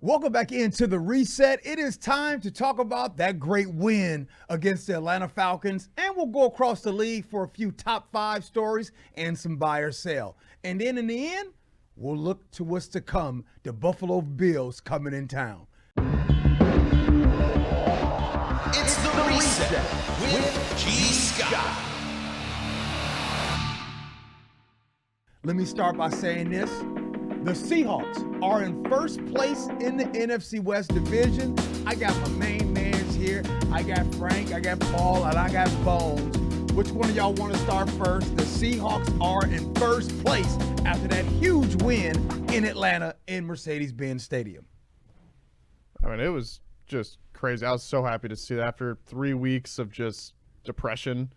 Welcome back into the reset. It is time to talk about that great win against the Atlanta Falcons, and we'll go across the league for a few top 5 stories and some buy or sell. And then in the end, we'll look to what's to come, the Buffalo Bills coming in town. It's the reset with G. Scott. Let me start by saying this. The Seahawks are in first place in the NFC West division. I got my main mans here. I got Frank, I got Paul, and I got Bones. Which one of y'all want to start first? The Seahawks are in first place after that huge win in Atlanta in Mercedes-Benz Stadium. I mean, it was just crazy. I was so happy to see that after 3 weeks of just depression,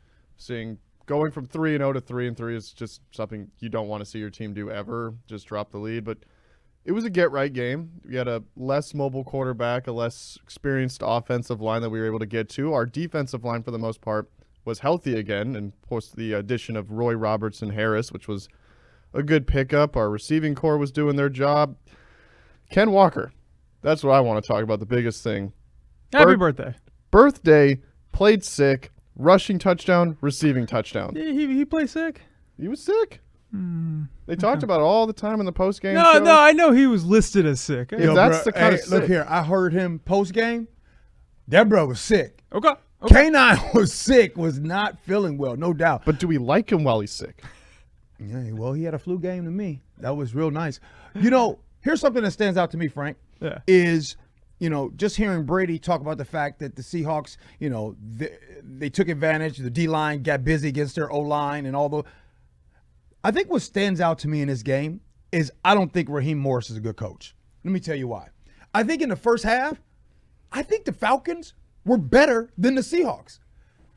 going from 3-0 to 3-3 is just something you don't want to see your team do ever, just drop the lead. But it was a get-right game. We had a less mobile quarterback, a less experienced offensive line that we were able to get to. Our defensive line, for the most part, was healthy again, and post the addition of Roy Robertson Harris, which was a good pickup. Our receiving core was doing their job. Ken Walker, that's what I want to talk about, the biggest thing. Happy birthday. Birthday, played sick. Rushing touchdown, receiving touchdown. He played sick? He was sick. They talked about it all the time in the postgame No, show. I know he was listed as sick. That's the kind of sick. Look here, I heard him post-game. That bro was sick. Okay. K9 was sick, was not feeling well, no doubt. But do we like him while he's sick? Yeah, well, he had a flu game to me. That was real nice. You know, here's something that stands out to me, Frank, is – just hearing Brady talk about the fact that the Seahawks, they took advantage. The D-line got busy against their O-line and all the – I think what stands out to me in this game is I don't think Raheem Morris is a good coach. Let me tell you why. I think in the first half, I think the Falcons were better than the Seahawks.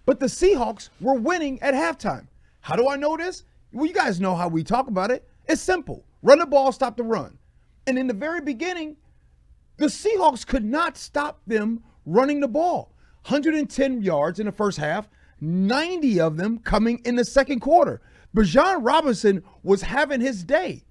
But the Seahawks were winning at halftime. How do I know this? Well, you guys know how we talk about it. It's simple. Run the ball, stop the run. And in the very beginning – the Seahawks could not stop them running the ball. 110 yards in the first half, 90 of them coming in the second quarter. Deshaun Watson was having his day.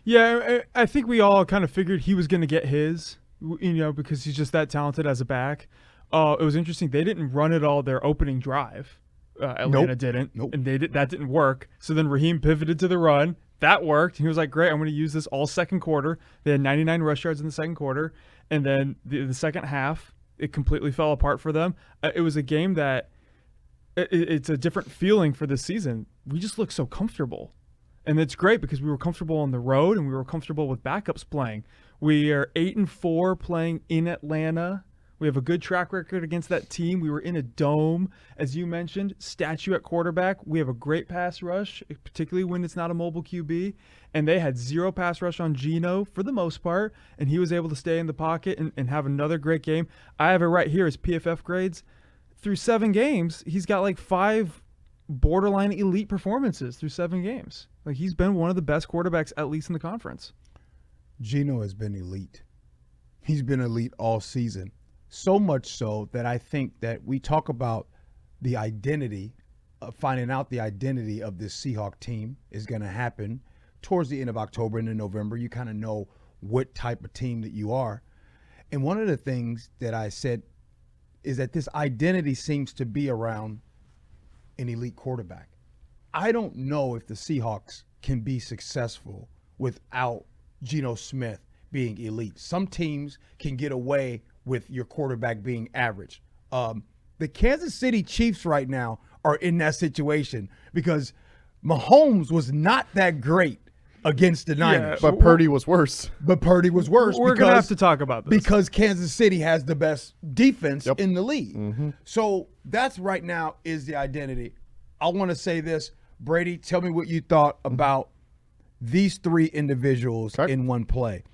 Yeah, I think we all kind of figured he was going to get his, because he's just that talented as a back. It was interesting. They didn't run it all their opening drive. Atlanta didn't. And that didn't work. So then Raheem pivoted to the run. That worked. He was like, great, I'm going to use this all second quarter. They had 99 rush yards in the second quarter. And then the second half, it completely fell apart for them. It was a game that it's a different feeling for this season. We just look so comfortable. And it's great because we were comfortable on the road and we were comfortable with backups playing. We are 8-4 playing in Atlanta. We have a good track record against that team. We were in a dome, as you mentioned, statue at quarterback. We have a great pass rush, particularly when it's not a mobile QB. And they had 0 pass rush on Geno for the most part, and he was able to stay in the pocket and have another great game. I have it right here as PFF grades. Through 7 games, he's got like 5 borderline elite performances through 7 games. Like, he's been one of the best quarterbacks, at least in the conference. Geno has been elite. He's been elite all season. So much so that I think that we talk about the identity, finding out the identity of this Seahawk team is going to happen towards the end of October and in November. You kind of know what type of team that you are. And one of the things that I said is that this identity seems to be around an elite quarterback. I don't know if the Seahawks can be successful without Geno Smith being elite. Some teams can get away with your quarterback being average. The Kansas City Chiefs right now are in that situation because Mahomes was not that great against the Niners. But Purdy was worse. We're going to have to talk about this. Because Kansas City has the best defense in the league. Mm-hmm. So that's right now is the identity. I want to say this. Brady, tell me what you thought about these 3 individuals in one play.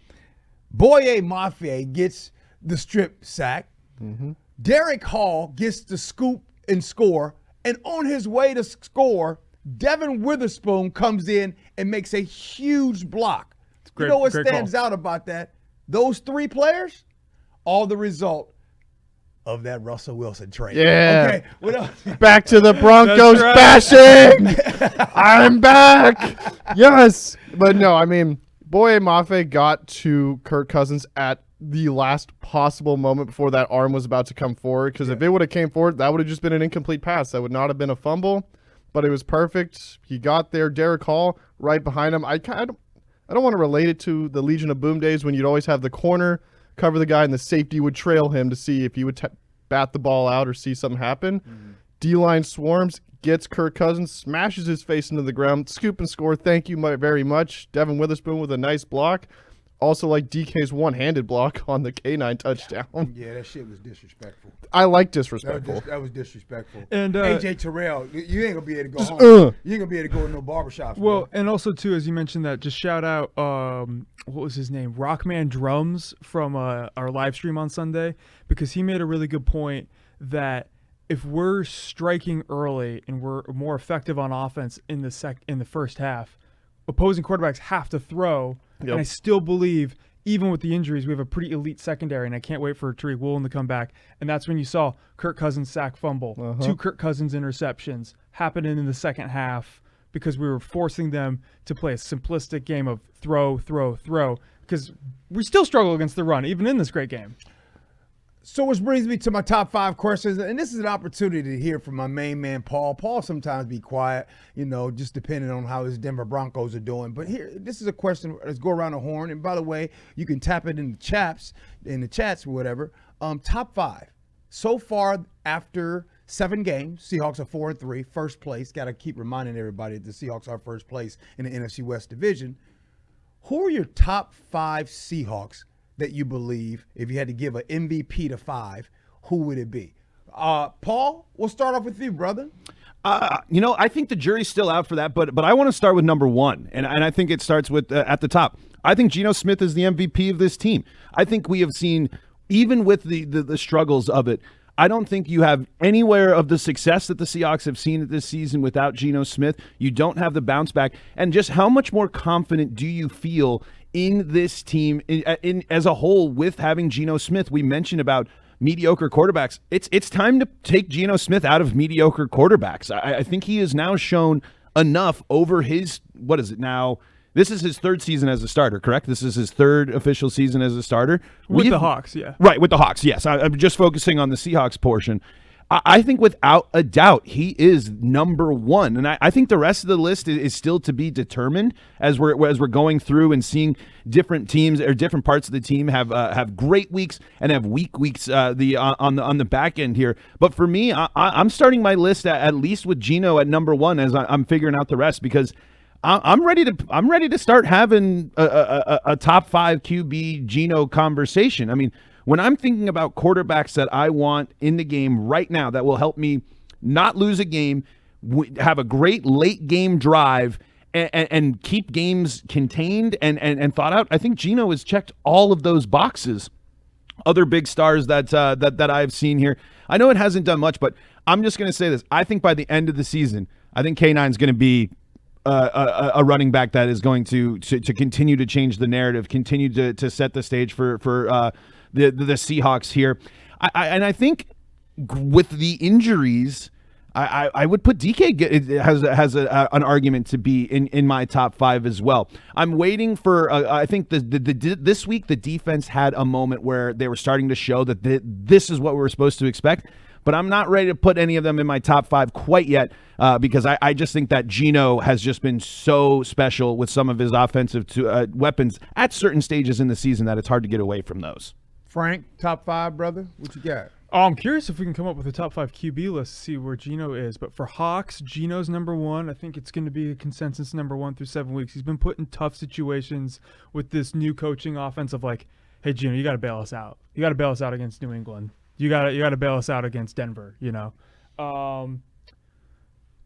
Boye Mafe gets the strip sack. Mm-hmm. Derek Hall gets the scoop and score. And on his way to score, Devin Witherspoon comes in and makes a huge block. You know what stands out about that? Those 3 players, all the result of that Russell Wilson trade. Yeah. Okay. What else? Back to the Broncos bashing. I'm back. Yes. But no, I mean, Boye Mafe got to Kirk Cousins at the last possible moment before that arm was about to come forward. Because if it would have came forward, that would have just been an incomplete pass. That would not have been a fumble, but it was perfect. He got there. Derek Hall right behind him. I don't want to relate it to the Legion of Boom days when you'd always have the corner cover the guy and the safety would trail him to see if he would bat the ball out or see something happen. Mm-hmm. D-line swarms, gets Kirk Cousins, smashes his face into the ground, scoop and score. Thank you very much. Devin Witherspoon with a nice block. Also like DK's one-handed block on the K9 touchdown. Yeah, that shit was disrespectful. I like disrespectful. That was disrespectful. And AJ Terrell, you ain't gonna be able to go home. You ain't gonna be able to go to no barbershops. Well, bro. and also too, as you mentioned that, just shout out what was his name? Rockman Drums from our live stream on Sunday, because he made a really good point that if we're striking early and we're more effective on offense in the first half, opposing quarterbacks have to throw. Yep. And I still believe, even with the injuries, we have a pretty elite secondary, and I can't wait for Tariq Woolen to come back. And that's when you saw Kirk Cousins sack fumble, 2 Kirk Cousins interceptions happening in the second half because we were forcing them to play a simplistic game of throw, because we still struggle against the run, even in this great game. So which brings me to my top 5 questions, and this is an opportunity to hear from my main man, Paul. Paul sometimes be quiet, just depending on how his Denver Broncos are doing. But here, this is a question. Let's go around the horn. And by the way, you can tap it in the chats or whatever. Top 5 so far after 7 games. Seahawks are 4-3, first place. Got to keep reminding everybody that the Seahawks are first place in the NFC West division. Who are your top 5 Seahawks that you believe, if you had to give an MVP to 5, who would it be? Paul, we'll start off with you, brother. I think the jury's still out for that, but I want to start with number 1, and I think it starts with at the top. I think Geno Smith is the MVP of this team. I think we have seen, even with the struggles of it, I don't think you have anywhere of the success that the Seahawks have seen this season without Geno Smith. You don't have the bounce back. And just how much more confident do you feel in this team in as a whole with having Geno Smith? We mentioned about mediocre quarterbacks. It's time to take Geno Smith out of mediocre quarterbacks. I think he has now shown enough over his, what is it now? This is his 3rd season as a starter, correct? This is his 3rd official season as a starter. With the Hawks, yeah. Right, with the Hawks, yes. I'm just focusing on the Seahawks portion. I think without a doubt, he is number 1. And I think the rest of the list is still to be determined as we're going through and seeing different teams or different parts of the team have great weeks and have weak weeks on the back end here. But for me, I'm starting my list at least with Geno at number 1 as I'm figuring out the rest, because I'm ready to start having a top 5 QB Geno conversation. I mean, when I'm thinking about quarterbacks that I want in the game right now that will help me not lose a game, have a great late game drive, and keep games contained and thought out, I think Geno has checked all of those boxes. Other big stars that I've seen here, I know it hasn't done much, but I'm just going to say this. I think by the end of the season, I think K9 is going to be a running back that is going to continue to change the narrative, continue to set the stage for the Seahawks here. I think with the injuries, I would put DK has an argument to be in my top 5 as well. I'm waiting for I think this week the defense had a moment where they were starting to show that this is what we were supposed to expect. But I'm not ready to put any of them in my top 5 quite yet because I just think that Geno has just been so special with some of his offensive weapons at certain stages in the season that it's hard to get away from those. Frank, top 5, brother? What you got? I'm curious if we can come up with a top 5 QB list to see where Geno is. But for Hawks, Geno's number 1. I think it's going to be a consensus number 1 through 7 weeks. He's been put in tough situations with this new coaching offense of like, hey, Geno, you got to bail us out. You got to bail us out against New England. You got to bail us out against Denver,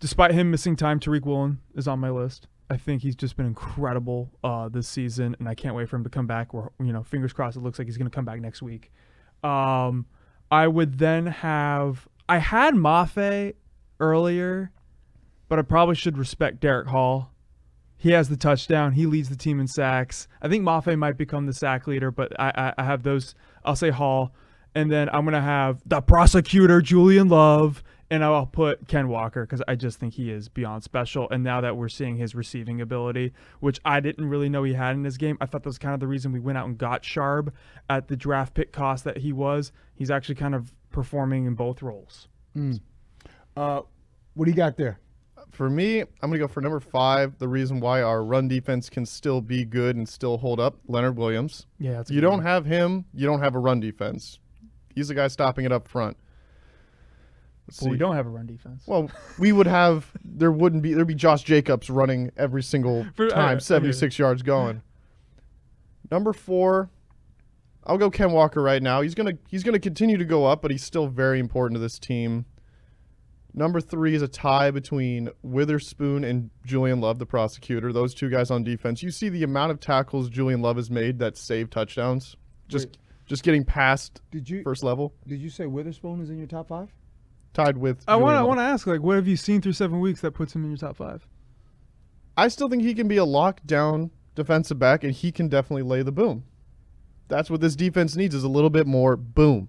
Despite him missing time, Tariq Woolen is on my list. I think he's just been incredible this season, and I can't wait for him to come back. Fingers crossed, it looks like he's going to come back next week. I would then have – I had Mafe earlier, but I probably should respect Derek Hall. He has the touchdown. He leads the team in sacks. I think Mafe might become the sack leader, but I have those – I'll say Hall. And then I'm going to have the prosecutor, Julian Love, And I'll put Ken Walker because I just think he is beyond special. And now that we're seeing his receiving ability, which I didn't really know he had in his game, I thought that was kind of the reason we went out and got Sharb at the draft pick cost that he was. He's actually kind of performing in both roles. What do you got there? For me, I'm going to go for number 5, the reason why our run defense can still be good and still hold up, Leonard Williams. Yeah, that's a you good don't one. have him, you don't have a run defense. He's the guy stopping it up front. But we don't have a run defense. Well, we would have there'd be Josh Jacobs running every single time, 76 yards going. Number 4, I'll go Ken Walker right now. He's gonna continue to go up, but he's still very important to this team. Number 3 is a tie between Witherspoon and Julian Love, the prosecutor. Those two guys on defense. You see the amount of tackles Julian Love has made that save touchdowns. Just getting past first level. Did you say Witherspoon is in your top 5? Tied with I Julian Love. want to ask, like, what have you seen through 7 weeks that puts him in your top 5? I still think he can be a lockdown defensive back, and he can definitely lay the boom. That's what this defense needs, is a little bit more boom.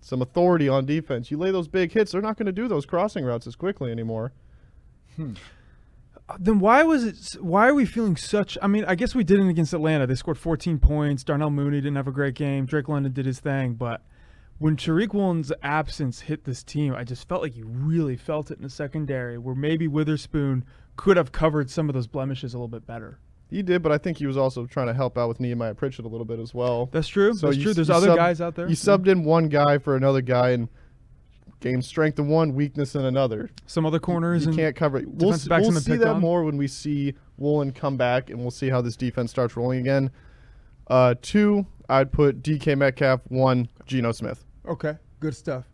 Some authority on defense. You lay those big hits, they're not going to do those crossing routes as quickly anymore. Then why are we feeling such – I mean, I guess we didn't against Atlanta. They scored 14 points. Darnell Mooney didn't have a great game. Drake London did his thing, but – when Tariq Woolen's absence hit this team, I just felt like you really felt it in the secondary, where maybe Witherspoon could have covered some of those blemishes a little bit better. He did, but I think he was also trying to help out with Nehemiah Pritchett a little bit as well. That's true. So That's true. There's other guys out there. You subbed in one guy for another guy, and game strength in one, weakness in another. Some other corners you and can't cover it. We'll see that more when we see Woolen come back, and we'll see how this defense starts rolling again. 2, I'd put DK Metcalf. 1, Geno Smith. Okay, good stuff.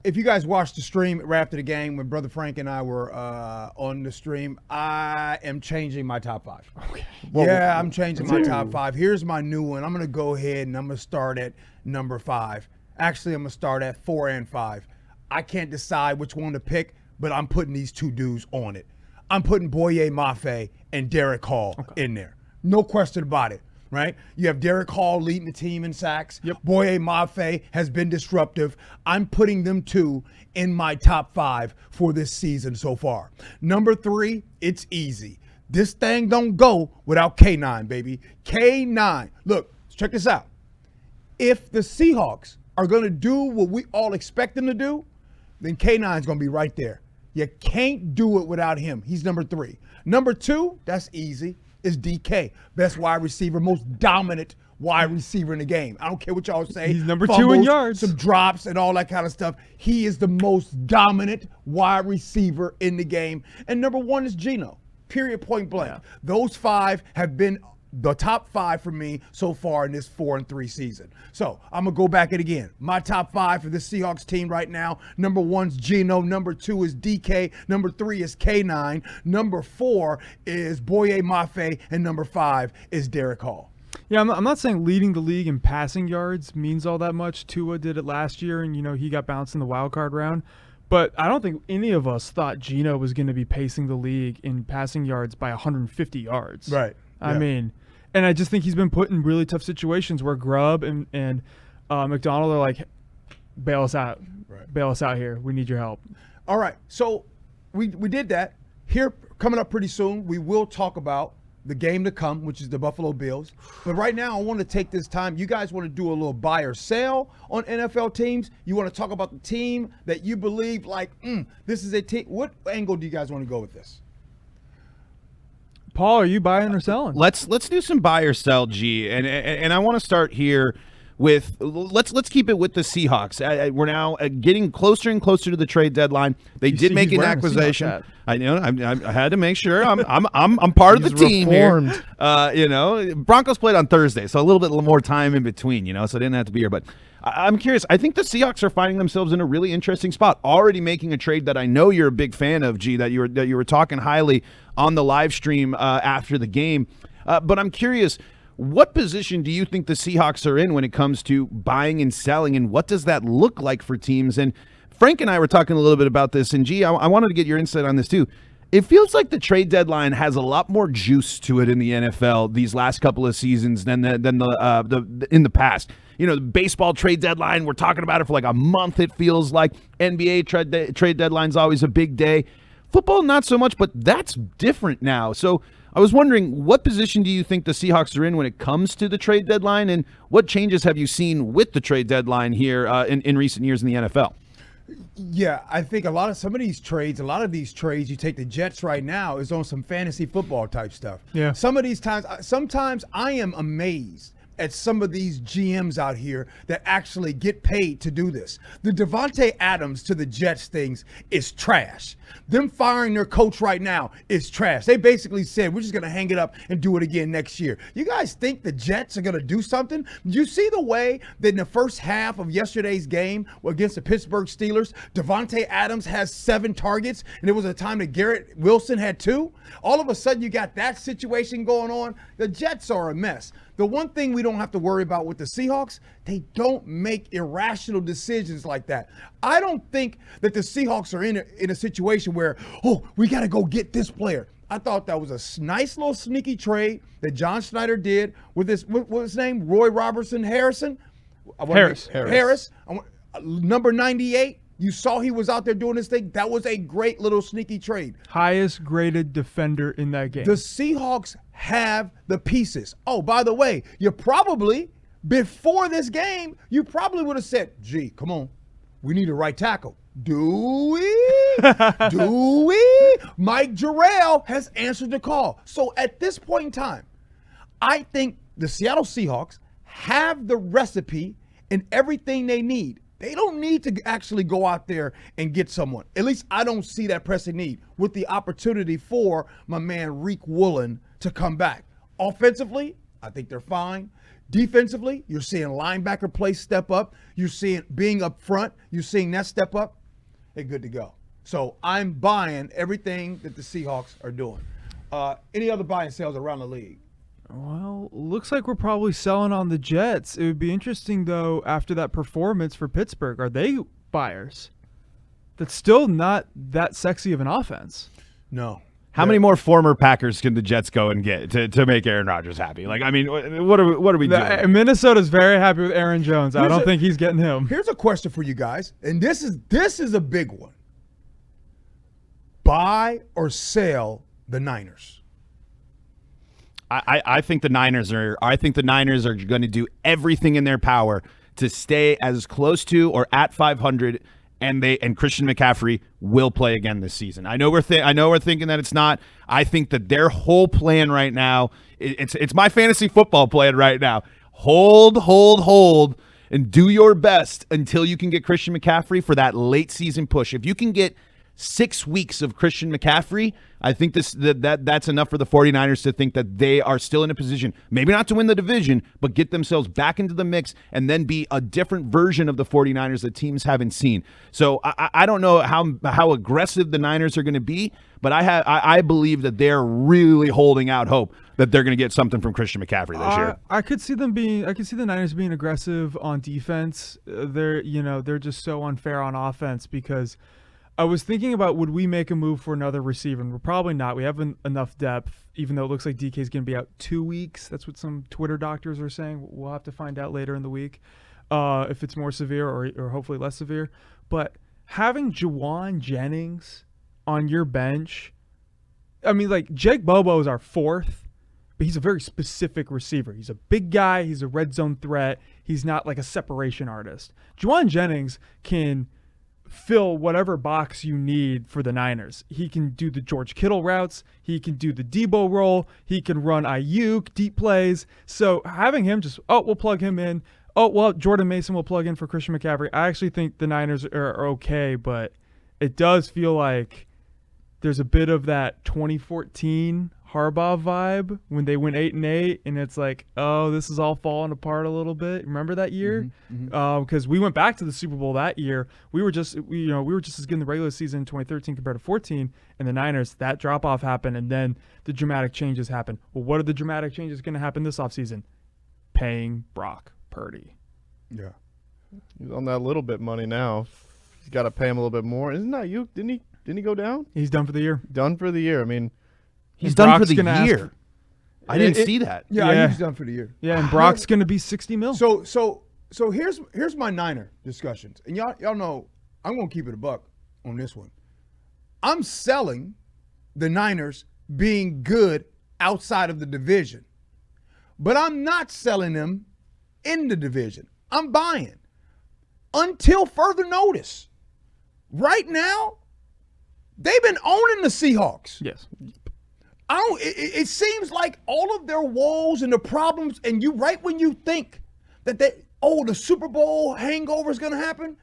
If you guys watched the stream right after the game when Brother Frank and I were on the stream, I am changing my top 5. Okay. Yeah, I'm changing my top 5. Here's my new one. I'm going to go ahead and I'm going to start at number 5. Actually, I'm going to start at 4 and 5. I can't decide which one to pick, but I'm putting these two dudes on it. I'm putting Boye Mafe and Derek Hall in there. No question about it. Right? You have Derek Hall leading the team in sacks. Yep. Boye Mafe has been disruptive. I'm putting them 2 in my top 5 for this season so far. Number 3, it's easy. This thing don't go without K9, baby. K9. Look, check this out. If the Seahawks are going to do what we all expect them to do, then K9 is going to be right there. You can't do it without him. He's number 3. Number 2, that's easy. Is DK, best wide receiver, most dominant wide receiver in the game. I don't care what y'all say. He's number 2 in yards. Some drops and all that kind of stuff. He is the most dominant wide receiver in the game. And number 1 is Geno, period, point blank. Yeah. Those 5 have been the top 5 for me so far in this 4-3 season. So I'm going to go back it again. My top 5 for the Seahawks team right now. Number 1's Geno. Number 2 is DK. Number 3 is K9. Number 4 is Boye Mafe. And number 5 is Derek Hall. Yeah, I'm not saying leading the league in passing yards means all that much. Tua did it last year, and, he got bounced in the wild card round. But I don't think any of us thought Geno was going to be pacing the league in passing yards by 150 yards. Right. I mean, and I just think he's been put in really tough situations where Grubb and McDonald are like, bail us out. Right. Bail us out here. We need your help. All right. So we did that. Here, coming up pretty soon, we will talk about the game to come, which is the Buffalo Bills. But right now, I want to take this time. You guys want to do a little buy or sell on NFL teams? You want to talk about the team that you believe, like, this is a team. What angle do you guys want to go with this? Paul, are you buying or selling? Let's do some buy or sell, G. And I want to start here with let's keep it with the Seahawks. We're now getting closer and closer to the trade deadline. They did make an acquisition. I know. I had to make sure I'm part of the team reformed here. Broncos played on Thursday, so a little bit more time in between. So I didn't have to be here. But I'm curious. I think the Seahawks are finding themselves in a really interesting spot. Already making a trade that I know you're a big fan of, G. That you were talking highly on the live stream after the game. But I'm curious. What position do you think the Seahawks are in when it comes to buying and selling, and what does that look like for teams? And Frank and I were talking a little bit about this, and G, I wanted to get your insight on this too. It feels like the trade deadline has a lot more juice to it in the NFL these last couple of seasons than the in the past. You know, the baseball trade deadline, we're talking about it for like a month, it feels like. NBA trade deadline's always a big day. Football, not so much, but that's different now. So I was wondering, what position do you think the Seahawks are in when it comes to the trade deadline, and what changes have you seen with the trade deadline here in recent years in the NFL? Yeah, I think a lot of these trades, you take the Jets right now, is on some fantasy football type stuff. Yeah. Sometimes I am amazed at some of these GMs out here that actually get paid to do this. The Devontae Adams to the Jets things is trash. Them firing their coach right now is trash. They basically said, we're just going to hang it up and do it again next year. You guys think the Jets are going to do something? You see the way that in the first half of yesterday's game against the Pittsburgh Steelers, Devontae Adams has 7 targets, and there was a time that Garrett Wilson had 2? All of a sudden, you got that situation going on. The Jets are a mess. The one thing we don't have to worry about with the Seahawks, they don't make irrational decisions like that. I don't think that the Seahawks are in a situation where, we got to go get this player. I thought that was a nice little sneaky trade that John Schneider did with this, what was his name? Roy Robertson Harrison? Harris. Number 98. You saw he was out there doing this thing. That was a great little sneaky trade. Highest graded defender in that game. The Seahawks have the pieces. Oh, by the way, before this game, you probably would have said, gee, come on, we need a right tackle. Do we? Do we? Mike Jarrell has answered the call. So at this point in time, I think the Seattle Seahawks have the recipe and everything they need. They don't need to actually go out there and get someone. At least I don't see that pressing need with the opportunity for my man Reek Woolen to come back. Offensively, I think they're fine. Defensively, you're seeing linebacker play step up. You're seeing being up front. You're seeing that step up. They're good to go. So I'm buying everything that the Seahawks are doing. Any other buy and sells around the league? Well, looks like we're probably selling on the Jets. It would be interesting, though, after that performance for Pittsburgh. Are they buyers? That's still not that sexy of an offense. No. How many more former Packers can the Jets go and get to make Aaron Rodgers happy? Like, I mean, what are we doing? Minnesota's very happy with Aaron Jones. I don't think he's getting him. Here's a question for you guys, and this is a big one. Buy or sell the Niners? I think the Niners are going to do everything in their power to stay as close to or at 500, and Christian McCaffrey will play again this season. I know we're thinking that it's not. I think that their whole plan right now, it's my fantasy football plan right now. Hold, and do your best until you can get Christian McCaffrey for that late season push. If you can get 6 weeks of Christian McCaffrey, I think that's enough for the 49ers to think that they are still in a position, maybe not to win the division, but get themselves back into the mix and then be a different version of the 49ers that teams haven't seen. So I don't know how aggressive the Niners are going to be, but I believe that they're really holding out hope that they're going to get something from Christian McCaffrey this year. I could see the Niners being aggressive on defense. They're just so unfair on offense because I was thinking about, would we make a move for another receiver? And we're probably not. We have enough depth, even though it looks like DK is going to be out 2 weeks. That's what some Twitter doctors are saying. We'll have to find out later in the week if it's more severe or hopefully less severe. But having Juwan Jennings on your bench, I mean, like, Jake Bobo is our 4th, but he's a very specific receiver. He's a big guy. He's a red zone threat. He's not like a separation artist. Juwan Jennings can fill whatever box you need for the Niners. He can do the George Kittle routes. He can do the Debo roll. He can run Ayuk deep plays. So having him we'll plug him in. Oh, well, Jordan Mason will plug in for Christian McCaffrey. I actually think the Niners are okay, but it does feel like there's a bit of that 2014 Harbaugh vibe when they went 8-8, and it's like, oh, this is all falling apart a little bit. Remember that year? Because we went back to the Super Bowl that year. We were just as good in the regular season in 2013 compared to 14, and the Niners, that drop off happened, and then the dramatic changes happened. Well, what are the dramatic changes going to happen this offseason? Paying Brock Purdy. Yeah, he's on that little bit money now. He's got to pay him a little bit more. Isn't that you? Didn't he Didn't he go down? He's done for the year. Done for the year. I mean, He's And done for Brock's the gonna ask year. for- I didn't see that. Yeah, Yeah. he's done for the year. Yeah, and Brock's going to be 60 mil. So here's my Niner discussions, and y'all know I'm gonna keep it a buck on this one. I'm selling the Niners being good outside of the division, but I'm not selling them in the division. I'm buying until further notice. Right now, they've been owning the Seahawks. Yes. It seems like all of their woes and the problems, and right when you think that the Super Bowl hangover is going to happen,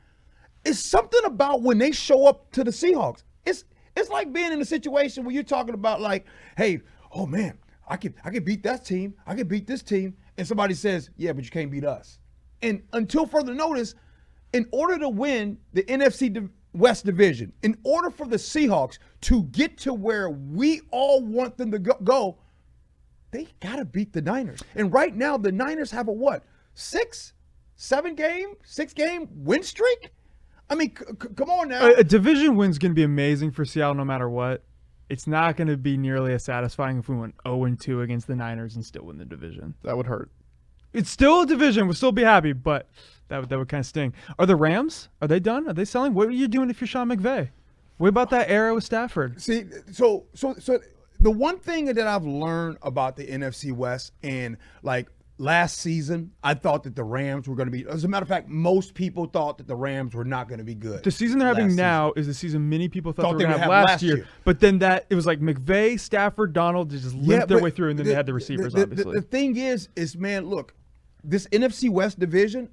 it's something about when they show up to the Seahawks. It's like being in a situation where you're talking about like, hey, oh man, I could beat that team, I could beat this team, and somebody says, yeah, but you can't beat us. And until further notice, in order to win the NFC West division, in order for the Seahawks to get to where we all want them to go, they got to beat the Niners. And right now, the Niners have a 6 game win streak? I mean, come on now. A division win's going to be amazing for Seattle no matter what. It's not going to be nearly as satisfying if we went 0-2 against the Niners and still win the division. that would hurt. It's still a division. We'll still be happy, but that would kind of sting. Are the Rams? Are they done? Are they selling? What are you doing if you're Sean McVay? What about that era with Stafford? See, so the one thing that I've learned about the NFC West, and like last season, I thought that the Rams were going to be, as a matter of fact, most people thought that the Rams were not going to be good. The season they're having last now is the season many people thought they were would going to have have last year. But then it was like McVay, Stafford, Donald, they just limped their but way through, and then they had the receivers, obviously. The thing is man, look, this NFC West division,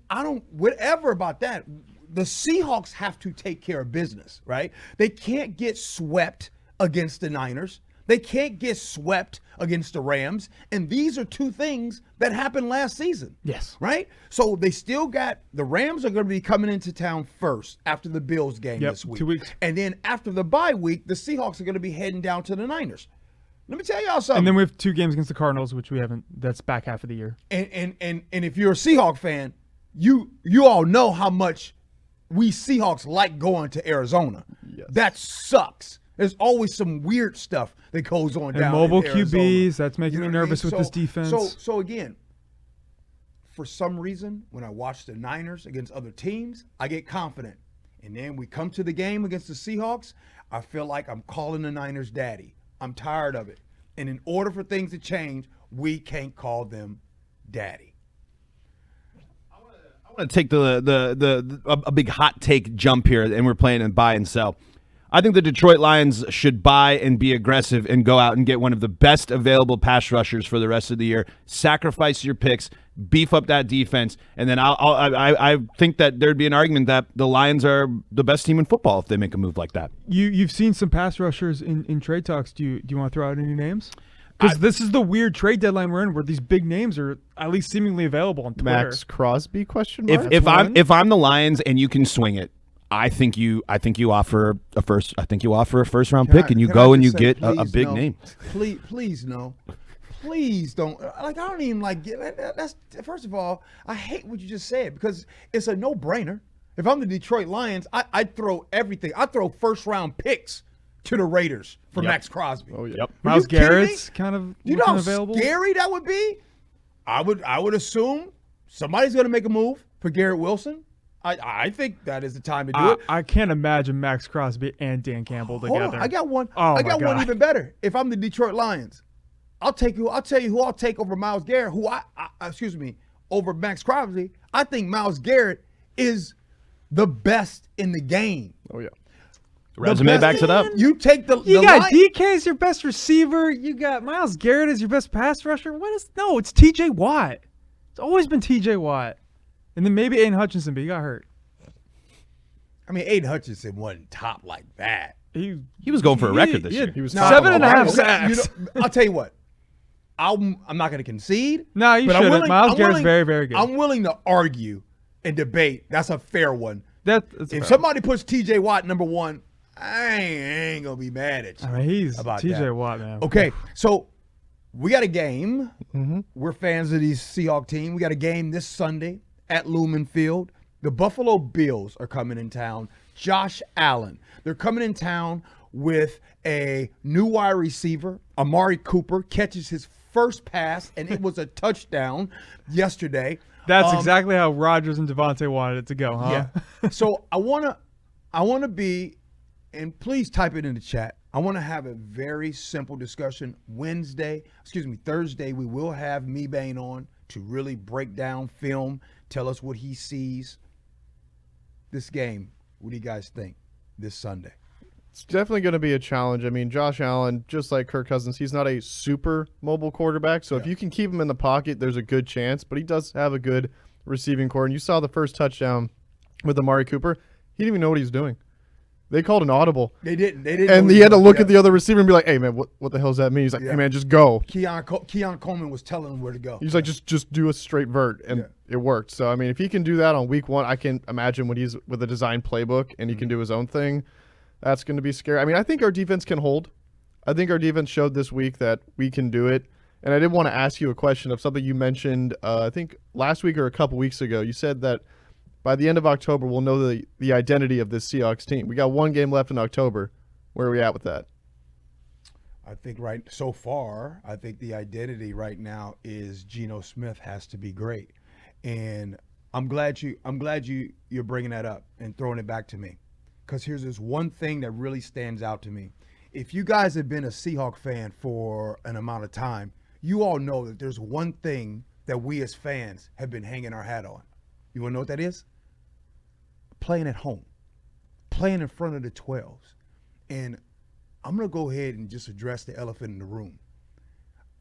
whatever about that, the Seahawks have to take care of business, right? They can't get swept against the Niners. They can't get swept against the Rams. And these are two things that happened last season. Yes. Right? So they still got – the Rams are going to be coming into town first after the Bills game this week. 2 weeks. And then after the bye week, the Seahawks are going to be heading down to the Niners. Let me tell y'all something. And then we have 2 games against the Cardinals, which we haven't. That's back half of the year. And if you're a Seahawks fan, you all know how much we Seahawks like going to Arizona. Yes. That sucks. There's always some weird stuff that goes on And down mobile in Arizona. QBs, that's making You know me what I mean? nervous with this defense. So again, for some reason, when I watch the Niners against other teams, I get confident. And then we come to the game against the Seahawks, I feel like I'm calling the Niners daddy. I'm tired of it. And in order for things to change, we can't call them daddy. I want to take a big hot take jump here, and we're playing in buy and sell. I think the Detroit Lions should buy and be aggressive and go out and get one of the best available pass rushers for the rest of the year. Sacrifice your picks, beef up that defense, and then I think that there'd be an argument that the Lions are the best team in football if they make a move like that. You've seen some pass rushers in trade talks. Do you want to throw out any names? Because this is the weird trade deadline we're in, where these big names are at least seemingly available on Twitter. Max Crosby ? Question mark? If I'm the Lions and you can swing it, I think you offer a first. I think you offer a first round pick, and you go and you get a big name. Please no. Please don't. Like, I don't even like that's. First of all, I hate what you just said because it's a no brainer. If I'm the Detroit Lions, I'd throw everything. I'd throw first round picks to the Raiders for Max Crosby. Oh yeah. Yep. Are Myles you kidding Garrett's me? kind of You know how available. scary that would be? I would assume somebody's going to make a move for Garrett Wilson. I think that is the time to do it. I can't imagine Max Crosby and Dan Campbell Hold together. on, I got one. Oh, I got my one God. even better. If I'm the Detroit Lions, I'll tell you who I'll take over Myles Garrett. Over Max Crosby. I think Myles Garrett is the best in the game. Oh yeah. Resume backs it up. You take You the got Lions. DK as your best receiver. You got Myles Garrett as your best pass rusher. No, it's TJ Watt. It's always been TJ Watt. And then maybe Aiden Hutchinson, but he got hurt. I mean, Aiden Hutchinson wasn't top like that. He was going for a record this year. He was No, top of the 7.5 line. sacks. I'll tell you what. I'm not going to concede. No, you but I'm shouldn't. willing- Myles I'm Garrett's willing- very, very good. I'm willing to argue and debate. That's a fair one. That's If somebody puts TJ Watt number one, I ain't going to be mad at you. I mean, he's about TJ that. Watt, man. Okay, so we got a game. We're fans of these Seahawks team. We got a game this Sunday at Lumen Field. The Buffalo Bills are coming in town. Josh Allen. They're coming in town with a new wide receiver. Amari Cooper catches his first pass, and it was a touchdown yesterday. That's exactly how Rodgers and Devontae wanted it to go, huh? Yeah. So I wanna be, and please type it in the chat. I want to have a very simple discussion. Thursday, we will have Mebane on to really break down film, tell us what he sees. This game, what do you guys think this Sunday? It's definitely going to be a challenge. I mean, Josh Allen, just like Kirk Cousins, he's not a super mobile quarterback. So if you can keep him in the pocket, there's a good chance. But he does have a good receiving core. And you saw the first touchdown with Amari Cooper. He didn't even know what he was doing. They called an audible. They didn't. And he had to look at the other receiver and be like, hey, man, what the hell does that mean? He's like, hey, man, just go. Keon Coleman was telling him where to go. He's like, just do a straight vert. And it worked. So, I mean, if he can do that on week one, I can imagine when he's with a design playbook and he can do his own thing, that's going to be scary. I mean, I think our defense can hold. I think our defense showed this week that we can do it. And I did want to ask you a question of something you mentioned, I think last week or a couple weeks ago. You said that by the end of October, we'll know the identity of this Seahawks team. We got one game left in October. Where are we at with that? I think so far, I think the identity right now is Geno Smith has to be great. And I'm glad you're bringing that up and throwing it back to me. Because here's this one thing that really stands out to me. If you guys have been a Seahawks fan for an amount of time, you all know that there's one thing that we as fans have been hanging our hat on. You want to know what that is? Playing at home. Playing in front of the 12s. And I'm going to go ahead and just address the elephant in the room.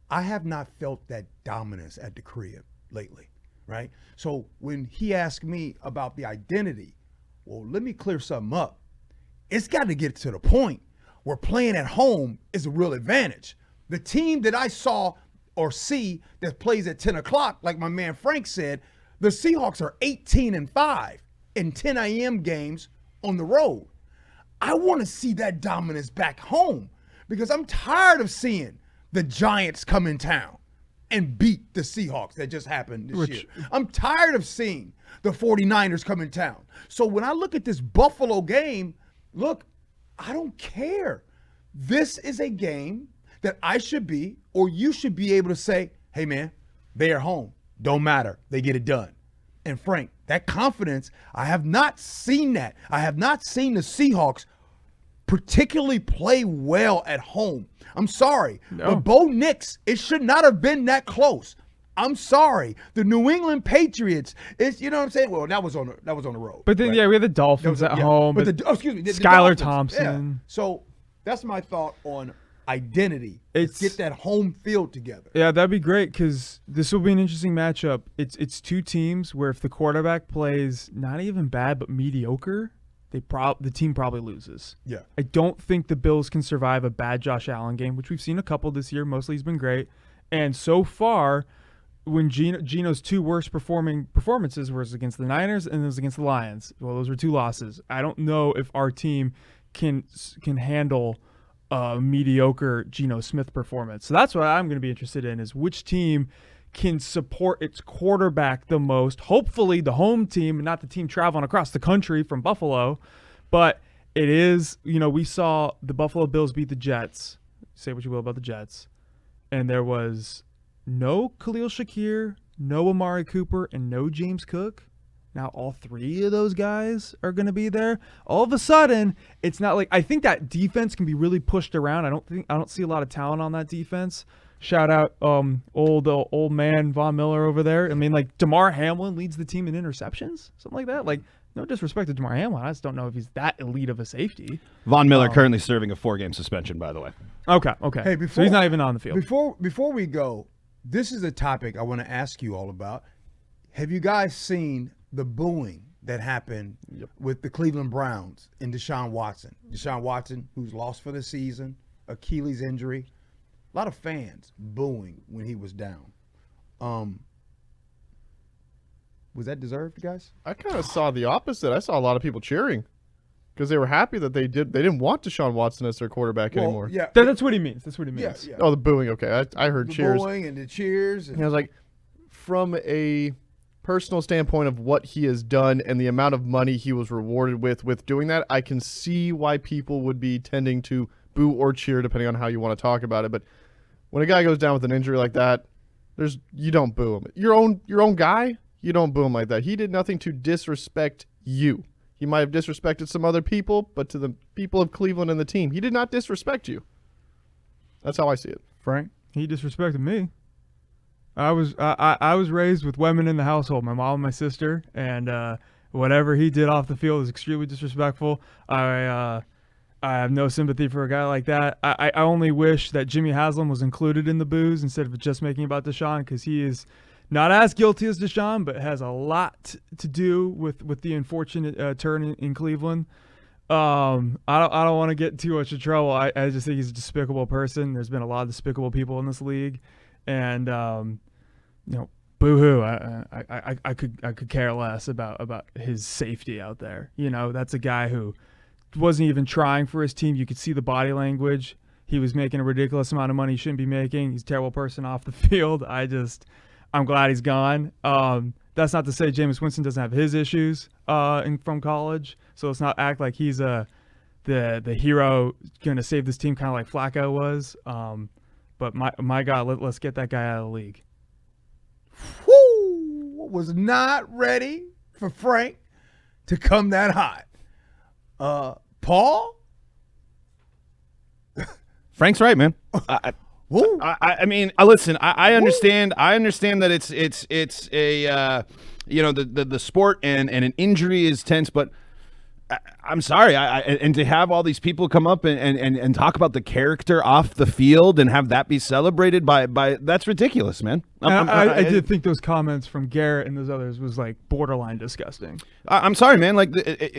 I have not felt that dominance at the crib lately, right? So when he asked me about the identity, well, let me clear something up. It's got to get to the point where playing at home is a real advantage. The team that I saw or see that plays at 10 o'clock, like my man Frank said, the Seahawks are 18-5 in 10 a.m. games on the road. I want to see that dominance back home because I'm tired of seeing the Giants come in town and beat the Seahawks that just happened this year. I'm tired of seeing the 49ers come in town. So when I look at this Buffalo game, look, I don't care. This is a game that I should be, or you should be able to say, hey, man, they are home. Don't matter. They get it done. And Frank, that confidence, I have not seen that. I have not seen the Seahawks particularly play well at home. I'm sorry. No. But Bo Nix, it should not have been that close. I'm sorry. The New England Patriots, it's, you know what I'm saying? Well, that was on the road. But then, right? we had the Dolphins at home. But excuse me. The Skylar Dolphins, Thompson. Yeah. So that's my thought on identity. It's get that home field together. Yeah, that'd be great because this will be an interesting matchup. It's two teams where if the quarterback plays not even bad but mediocre, the team probably loses. Yeah. I don't think the Bills can survive a bad Josh Allen game, which we've seen a couple this year. Mostly he's been great. And so far, when Geno's two worst performances was against the Niners and it was against the Lions. Well, those were two losses. I don't know if our team can handle a mediocre Geno Smith performance. So that's what I'm going to be interested in is which team can support its quarterback the most. Hopefully the home team and not the team traveling across the country from Buffalo. But it is, we saw the Buffalo Bills beat the Jets. Say what you will about the Jets. And there was no Khalil Shakir, no Amari Cooper, and no James Cook. Now all three of those guys are going to be there. All of a sudden, it's not like I think that defense can be really pushed around. I don't see a lot of talent on that defense. Shout out old man Von Miller over there. I mean, like Damar Hamlin leads the team in interceptions, something like that. Like no disrespect to Damar Hamlin, I just don't know if he's that elite of a safety. Von Miller currently serving a 4-game suspension, by the way. Okay. Hey, So he's not even on the field. Before we go, this is a topic I want to ask you all about. Have you guys seen the booing that happened with the Cleveland Browns and Deshaun Watson? Deshaun Watson, who's lost for the season, Achilles injury. A lot of fans booing when he was down. Was that deserved, guys? I kind of saw the opposite. I saw a lot of people cheering because they were happy that they didn't want Deshaun Watson as their quarterback anymore. Yeah, That's what he means. That's what he means. Yeah. Oh, the booing. Okay, I heard The cheers. booing and the cheers. And I was like, from a personal standpoint of what he has done and the amount of money he was rewarded with doing that, I can see why people would be tending to boo or cheer depending on how you want to talk about it. But when a guy goes down with an injury like that, you don't boo him. Your own guy, you don't boo him like that. He did nothing to disrespect you. He might have disrespected some other people, but to the people of Cleveland and the team, he did not disrespect you. That's how I see it. Frank, he disrespected me. I was raised with women in the household, my mom and my sister, and whatever he did off the field is extremely disrespectful. I have no sympathy for a guy like that. I only wish that Jimmy Haslam was included in the boos instead of just making about Deshaun, because he is not as guilty as Deshaun, but has a lot to do with the unfortunate turn in Cleveland. I don't want to get too much in trouble. I just think he's a despicable person. There's been a lot of despicable people in this league, and boo-hoo. I could care less about his safety out there. That's a guy who wasn't even trying for his team. You could see the body language. He was making a ridiculous amount of money he shouldn't be making. He's a terrible person off the field. I'm glad he's gone. That's not to say Jameis Winston doesn't have his issues from college. So let's not act like he's the hero going to save this team, kind of like Flacco was. But my God, let's get that guy out of the league. Whoo! Was not ready for Frank to come that hot. Paul? Frank's right, man. I mean, listen. I understand. I understand that it's a the sport and an injury is tense, but I'm sorry. And to have all these people come up and talk about the character off the field and have that be celebrated by that's ridiculous, man. I did think those comments from Garrett and those others was like borderline disgusting. I'm sorry, man. Like,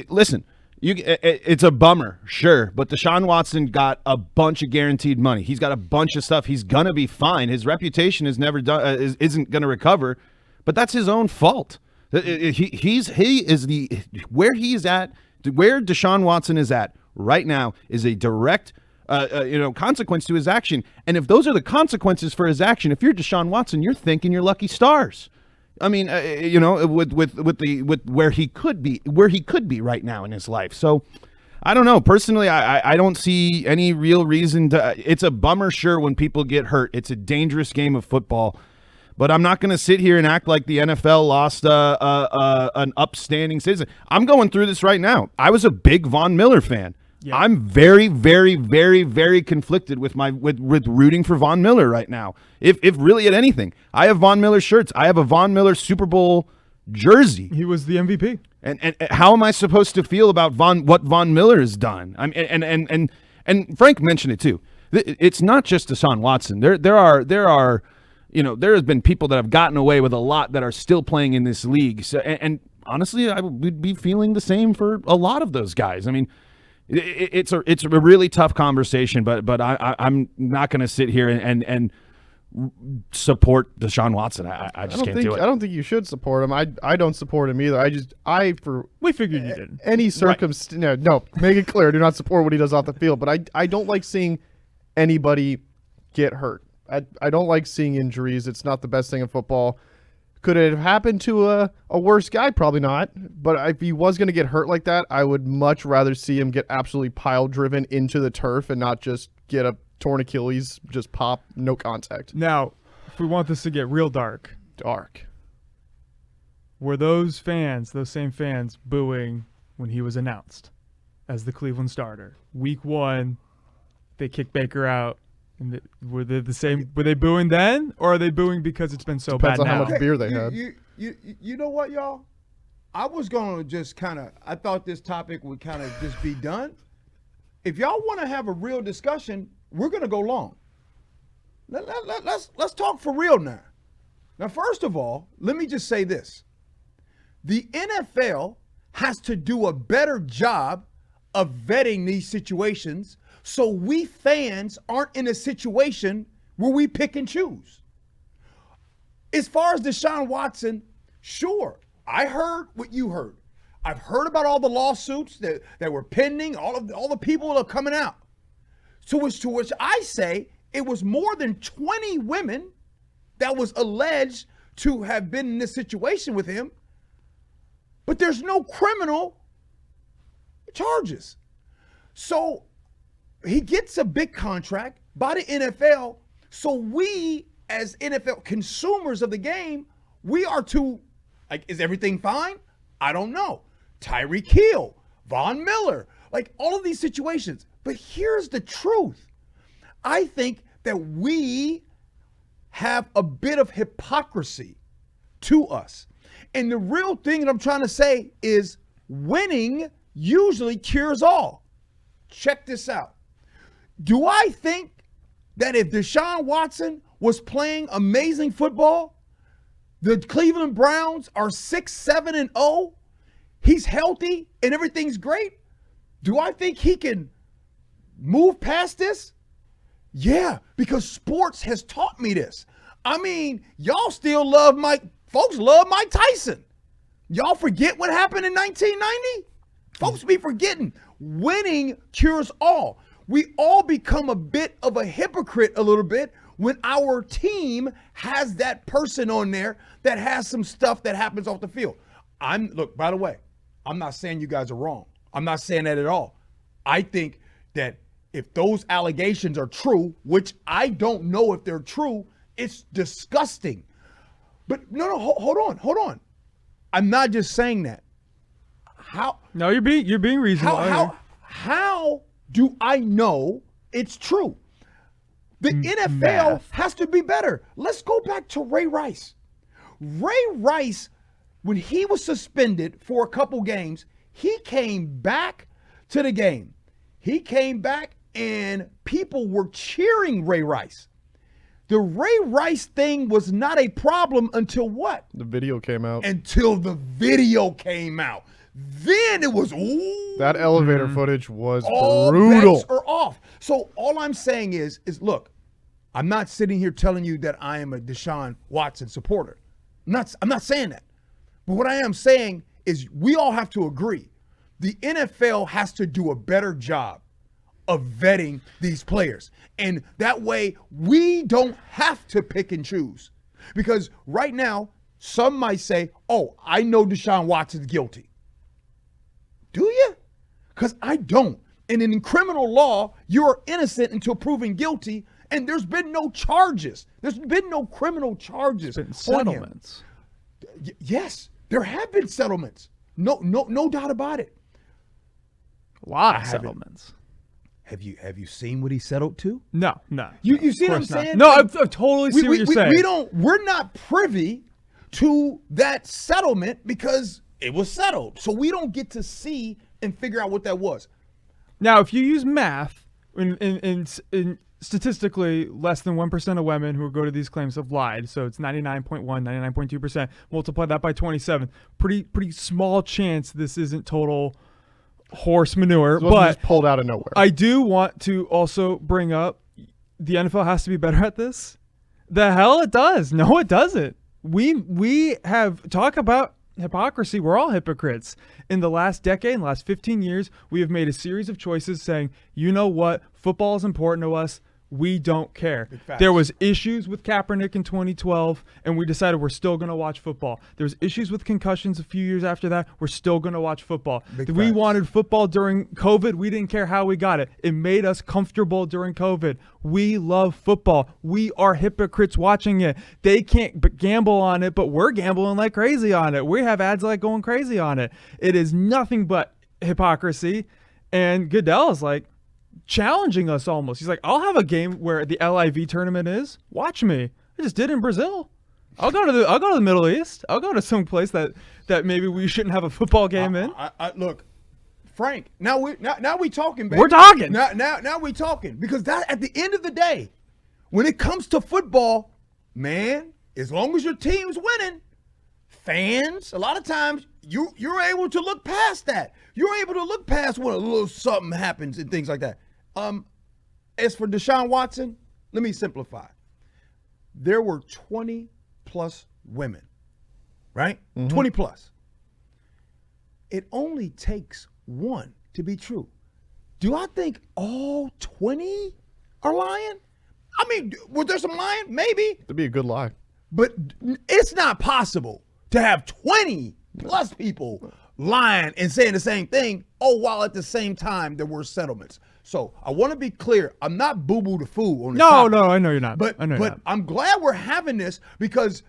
listen. It's a bummer, sure, but Deshaun Watson got a bunch of guaranteed money. He's got a bunch of stuff. He's gonna be fine. His reputation is never done, isn't gonna recover, but that's his own fault. He is where he's at, where Deshaun Watson is at right now is a direct consequence to his action. And if those are the consequences for his action, if you're Deshaun Watson, you're thanking your lucky stars. I mean, with where he could be right now in his life. So, I don't know. Personally, I don't see any real reason to. It's a bummer, sure, when people get hurt. It's a dangerous game of football, but I'm not going to sit here and act like the NFL lost an upstanding citizen. I'm going through this right now. I was a big Von Miller fan. Yeah. I'm very, very, very, very conflicted with rooting for Von Miller right now. If really at anything, I have Von Miller shirts. I have a Von Miller Super Bowl jersey. He was the MVP. And how am I supposed to feel about what Von Miller has done? I mean, and Frank mentioned it too. It's not just Deshaun Watson. There has been people that have gotten away with a lot that are still playing in this league. So, and honestly, I would be feeling the same for a lot of those guys. I mean. It's a really tough conversation, but I'm not going to sit here and support Deshaun Watson. I just can't do it. I don't think you should support him. I don't support him either. We figured you didn't. Any circumstance, right. No, make it clear. Do not support what he does off the field. But I don't like seeing anybody get hurt. I don't like seeing injuries. It's not the best thing in football. Could it have happened to a worse guy? Probably not. But if he was going to get hurt like that, I would much rather see him get absolutely pile-driven into the turf and not just get a torn Achilles, just pop, no contact. Now, if we want this to get real dark. Were those same fans, booing when he was announced as the Cleveland starter? Week 1, they kicked Baker out. And were they the same? Were they booing then, or are they booing because it's been so bad now? Depends on how much beer they had. You know what, y'all? I was going to just I thought this topic would kind of just be done. If y'all want to have a real discussion, we're going to go long. Let's talk for real now. Now, first of all, let me just say this. The NFL has to do a better job of vetting these situations so we fans aren't in a situation where we pick and choose. As far as Deshaun Watson, sure, I heard what you heard. I've heard about all the lawsuits that were pending, all the people that are coming out. To which I say it was more than 20 women that was alleged to have been in this situation with him, but there's no criminal charges. So he gets a big contract by the NFL. So we, as NFL consumers of the game, we are to, like, is everything fine? I don't know. Tyreek Hill, Von Miller, like all of these situations. But here's the truth. I think that we have a bit of hypocrisy to us. And the real thing that I'm trying to say is winning usually cures all. Check this out. Do I think that if Deshaun Watson was playing amazing football, the Cleveland Browns are 6-7-0, he's healthy and everything's great? Do I think he can move past this? Yeah, because sports has taught me this. I mean, y'all still love folks love Mike Tyson. Y'all forget what happened in 1990? Folks be forgetting. Winning cures all. We all become a bit of a hypocrite a little bit when our team has that person on there that has some stuff that happens off the field. Look, by the way, I'm not saying you guys are wrong. I'm not saying that at all. I think that if those allegations are true, which I don't know if they're true, it's disgusting. But no, hold on. I'm not just saying that. No, you're being reasonable. How do I know it's true? The NFL has to be better. Let's go back to Ray Rice. Ray Rice, when he was suspended for a couple games, he came back to the game. He came back and people were cheering Ray Rice. The Ray Rice thing was not a problem until what? The video came out. Until the video came out. Then it was, ooh. That elevator footage was all brutal. Bets are off. So all I'm saying is look, I'm not sitting here telling you that I am a Deshaun Watson supporter. I'm not saying that. But what I am saying is we all have to agree. The NFL has to do a better job of vetting these players. And that way we don't have to pick and choose. Because right now, some might say, oh, I know Deshaun Watson's guilty. Do you? Because I don't. And in criminal law, you are innocent until proven guilty, and there's been no charges. There's been no criminal charges. There's been settlements. Yes, there have been settlements. No doubt about it. A lot of settlements. Have you seen what he settled to? No. You see what I'm saying? No, I totally see what you're saying. We're not privy to that settlement because it was settled. So we don't get to see and figure out what that was. Now, if you use math, in statistically less than 1% of women who go to these claims have lied. So it's 99.1, 99.2%. Multiply that by 27. Pretty small chance this isn't total horse manure, but just pulled out of nowhere. I do want to also bring up the NFL has to be better at this. The hell it does. No, it doesn't. We have talk about hypocrisy. We're all hypocrites. In the last decade, in the last 15 years, we have made a series of choices saying, you know what, football is important to us. We don't care. There was issues with Kaepernick in 2012, and we decided we're still going to watch football. There was issues with concussions a few years after that. We're still going to watch football. We wanted football during COVID. We didn't care how we got it. It made us comfortable during COVID. We love football. We are hypocrites watching it. They can't gamble on it, but we're gambling like crazy on it. We have ads like going crazy on it. It is nothing but hypocrisy. And Goodell is like, challenging us almost. He's like, I'll have a game where the LIV tournament is. Watch me. I just did in Brazil. I'll go to the Middle East. I'll go to some place that maybe we shouldn't have a football game in. Look, Frank. Now we talking, baby. We're talking. Now we talking because that at the end of the day, when it comes to football, man, as long as your team's winning, fans, a lot of times you're able to look past that. You're able to look past when a little something happens and things like that. As for Deshaun Watson, let me simplify. There were 20 plus women, right? 20 plus. It only takes one to be true. Do I think all 20 are lying? I mean, was there some lying? Maybe. It'd be a good lie. But it's not possible to have 20 plus people lying and saying the same thing, while at the same time there were settlements. So I want to be clear. I'm not boo-boo the fool on this topic. No, I know you're not. But I'm glad we're having this because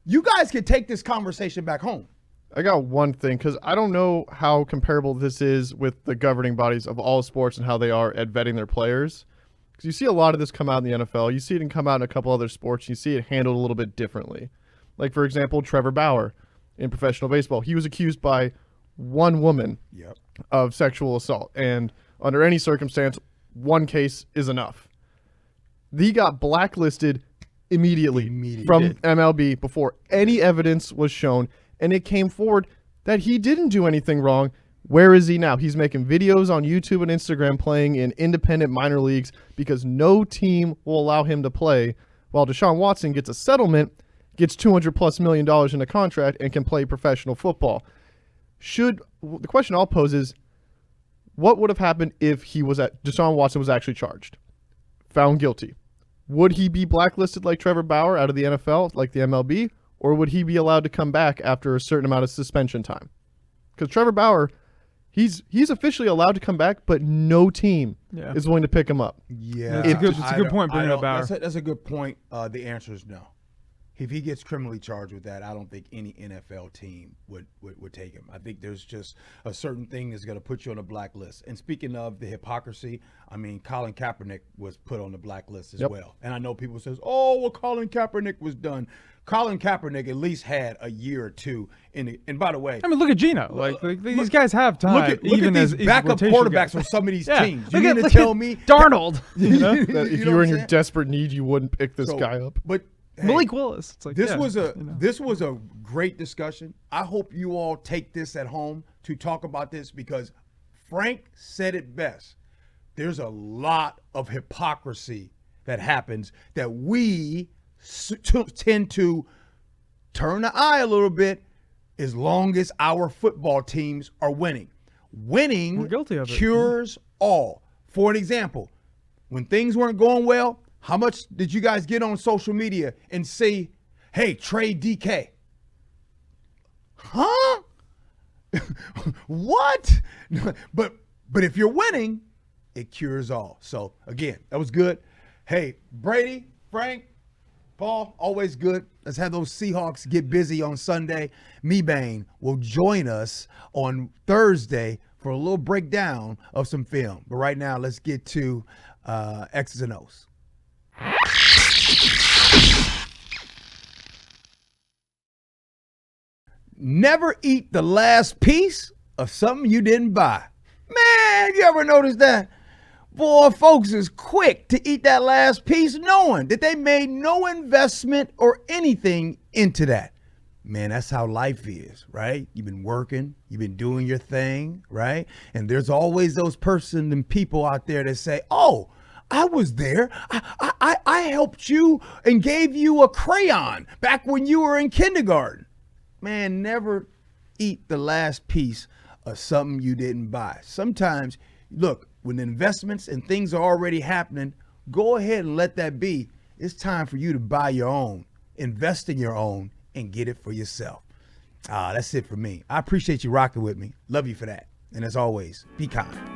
you guys can take this conversation back home. I got one thing, because I don't know how comparable this is with the governing bodies of all sports and how they are at vetting their players. Because you see a lot of this come out in the NFL. You see it come out in a couple other sports. You see it handled a little bit differently. Like, for example, Trevor Bauer in professional baseball. He was accused by one woman of sexual assault. And under any circumstance, one case is enough. He got blacklisted immediately from MLB before any evidence was shown. And it came forward that he didn't do anything wrong. Where is he now? He's making videos on YouTube and Instagram playing in independent minor leagues because no team will allow him to play, while Deshaun Watson gets a settlement, gets $200+ million in a contract, and can play professional football. The question I'll pose is, what would have happened if Deshaun Watson was actually charged, found guilty? Would he be blacklisted like Trevor Bauer out of the NFL, like the MLB? Or would he be allowed to come back after a certain amount of suspension time? Because Trevor Bauer, he's officially allowed to come back, but no team is willing to pick him up. Yeah, it's a good point bringing up Bauer. That's a good point. The answer is no. If he gets criminally charged with that, I don't think any NFL team would take him. I think there's just a certain thing that's going to put you on a blacklist. And speaking of the hypocrisy, I mean, Colin Kaepernick was put on the blacklist as well. And I know people says, Colin Kaepernick was done. Colin Kaepernick at least had a year or two and by the way, I mean, look at Geno. Like these guys have time. Look at these backup quarterbacks on some of these teams. You mean to tell me Darnold? That if you were in your desperate need, you wouldn't pick this guy up. But hey, Malik Willis. It's like, this was a great discussion. I hope you all take this at home to talk about this because Frank said it best. There's a lot of hypocrisy that happens that we tend to turn the eye a little bit as long as our football teams are winning. Winning We're guilty of it. cures all. For an example, when things weren't going well, how much did you guys get on social media and say, hey, trade DK? Huh? What? But if you're winning, it cures all. So, again, that was good. Hey, Brady, Frank, Paul, always good. Let's have those Seahawks get busy on Sunday. Mebane will join us on Thursday for a little breakdown of some film. But right now, let's get to X's and O's. Never eat the last piece of something you didn't buy. Man, you ever notice that? Boy, folks is quick to eat that last piece knowing that they made no investment or anything into that. Man, that's how life is, right? You've been working, you've been doing your thing, right? And there's always those person and people out there that say, oh, I was there. I helped you and gave you a crayon back when you were in kindergarten. Man, never eat the last piece of something you didn't buy. Sometimes, look, when investments and things are already happening, go ahead and let that be. It's time for you to buy your own, invest in your own, and get it for yourself. That's it for me. I appreciate you rocking with me. Love you for that. And as always, be kind.